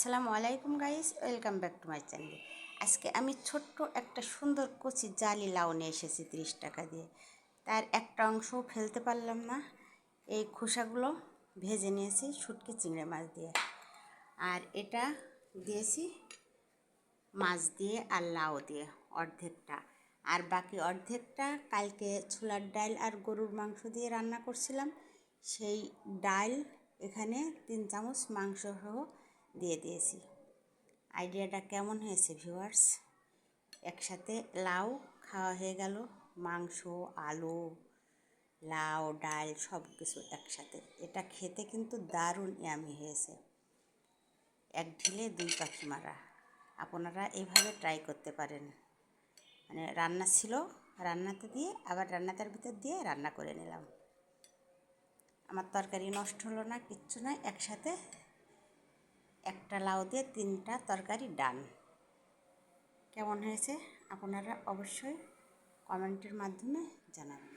আসসালামু আলাইকুম guys, welcome back to my channel. আজকে আমি ছোট্ট একটা সুন্দর কচি জালি লাউ নিয়ে এসেছি 30 টাকা দিয়ে। তার একটা অংশও ফেলতে পারলাম না। এই খোসাগুলো ভেজে নিয়েছি শুটকি চিংড়ি মাছ দিয়ে, আর এটা দিয়েছি মাছ দিয়ে আর লাউ দিয়ে অর্ধেকটা, আর বাকি অর্ধেকটা কালকে ছোলার ডাল আর গরুর মাংস দিয়ে রান্না করছিলাম। সেই ডাল এখানে 3 চামচ মাংস সহ দিয়ে দিয়েছি। আইডিয়াটা কেমন হয়েছে ভিউয়ার্স? একসাথে লাউ খাওয়া হয়ে গেল, মাংস, আলু, লাউ, ডাল সব কিছু একসাথে। এটা খেতে কিন্তু দারুণ ইয়ামি হয়েছে। এক ঢিলে 2 পাখি মারা। আপনারা এইভাবে ট্রাই করতে পারেন। মানে রান্না ছিল, রান্নাতে দিয়ে আবার রান্নাটার ভিতর দিয়ে রান্না করে নিলাম। আমার তরকারি নষ্ট হলো না, কিচ্ছু নয়। একসাথে একটা লাউ দিয়ে 3টা তরকারি ডান। কেমন হয়েছে আপনারা অবশ্যই কমেন্টের মাধ্যমে জানাবেন।